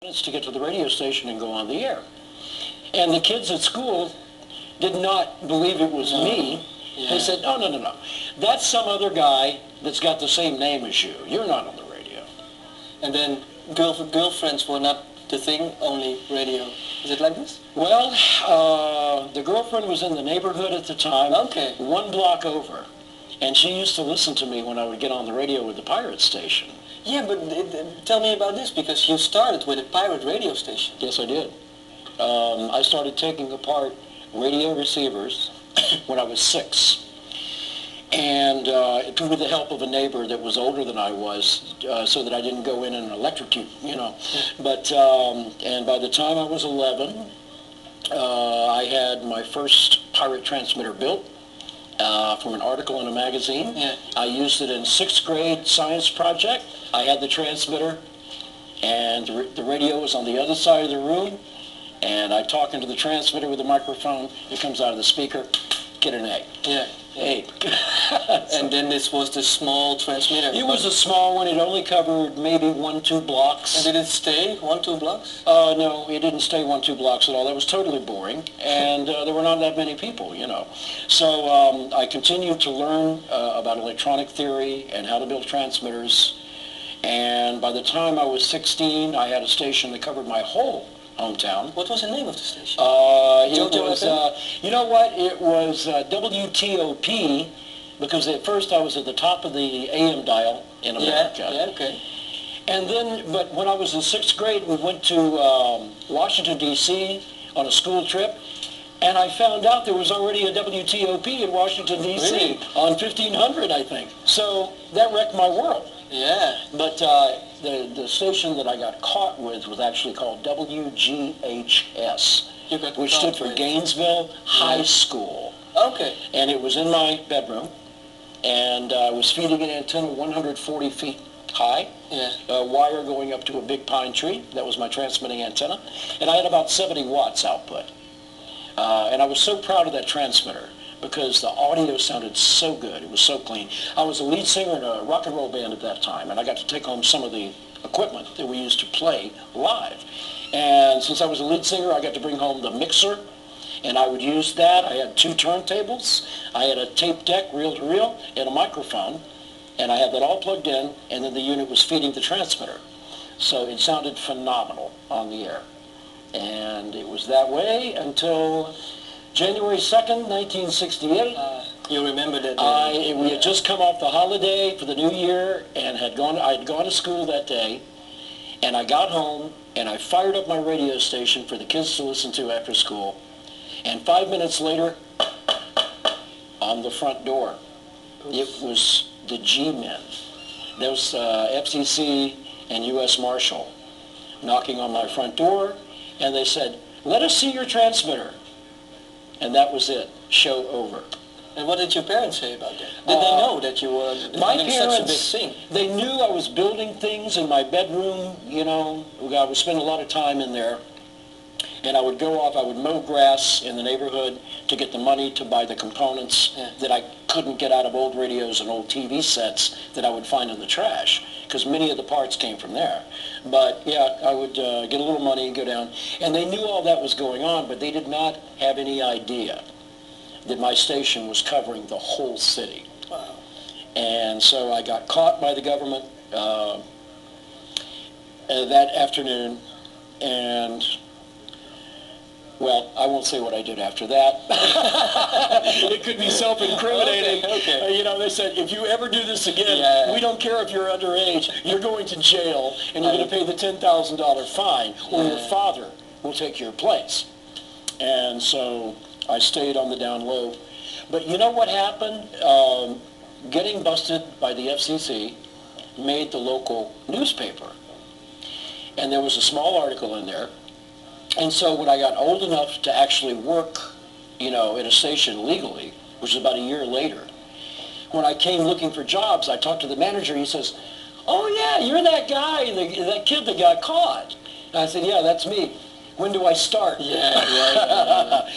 To get to the radio station and go on the air. And the kids at school did not believe it was me. Yeah. They said, no, no, no, no. That's some other guy that's got the same name as you. You're not on the radio. And then girlfriends were not the thing, only radio. Is it like this? Well, the girlfriend was in the neighborhood at the time, okay, 1 block over. And she used to listen to me when I would get on the radio with the pirate station. Yeah, but tell me about this, because you started with a pirate radio station. Yes, I did. I started taking apart radio receivers when I was 6. And with the help of a neighbor that was older than I was, so that I didn't go in and electrocute, you know. But, and by the time I was 11, I had my first pirate transmitter built. From an article in a magazine. Yeah. I used it in 6th grade science project. I had the transmitter, and the radio was on the other side of the room, and I talk into the transmitter with the microphone. It comes out of the speaker. Get an A. Yeah. A. And then this was the small transmitter. It was a small one. It only covered maybe 1-2 blocks. And did it stay 1-2 blocks? No, it didn't stay 1-2 blocks at all. That was totally boring, and there were not that many people, you know. So I continued to learn about electronic theory and how to build transmitters, and by the time I was 16, I had a station that covered my whole hometown. What was the name of the station? You know what? It was WTOP, because at first I was at the top of the AM dial in America. Yeah, okay. And then, but when I was in 6th grade, we went to Washington, D.C. on a school trip, and I found out there was already a WTOP in Washington, D.C. Really? On 1500, I think. So that wrecked my world. Yeah. But the station that I got caught with was actually called WGHS, which stood for Gainesville High School. Okay. And it was in my bedroom, and I was feeding an antenna 140 feet high, a wire going up to a big pine tree. That was my transmitting antenna. And I had about 70 watts output. And I was so proud of that transmitter, because the audio sounded so good. It was so clean. I was a lead singer in a rock and roll band at that time, and I got to take home some of the equipment that we used to play live. And since I was a lead singer, I got to bring home the mixer, and I would use that. I had 2 turntables. I had a tape deck, reel-to-reel, and a microphone, and I had that all plugged in, and then the unit was feeding the transmitter. So it sounded phenomenal on the air. And it was that way until January 2nd, 1968. You remember that? We had just come off the holiday for the New Year, and I had gone to school that day, and I got home, and I fired up my radio station for the kids to listen to after school, and 5 minutes later, on the front door, it was the G-men. There was FCC and U.S. Marshal knocking on my front door, and they said, "Let us see your transmitter." And that was it. Show over. And what did your parents say about that? Did they know that you were doing such a big thing? They knew I was building things in my bedroom, you know. I would spend a lot of time in there. And I would go off, I would mow grass in the neighborhood to get the money to buy the components that I couldn't get out of old radios and old TV sets that I would find in the trash, because many of the parts came from there. But yeah, I would get a little money and go down. And they knew all that was going on, but they did not have any idea that my station was covering the whole city. Wow. And so I got caught by the government that afternoon, and well, I won't say what I did after that. It could be self-incriminating. Okay. You know, they said, if you ever do this again, we don't care if you're underage, you're going to jail, and you're going to pay the $10,000 fine, or your father will take your place. And so I stayed on the down low. But you know what happened? Getting busted by the FCC made the local newspaper. And there was a small article in there. And so when I got old enough to actually work, you know, in a station legally, which was about a year later, when I came looking for jobs, I talked to the manager. He says, "Oh yeah, you're that guy, that kid that got caught." And I said, "Yeah, that's me. When do I start?" Yeah.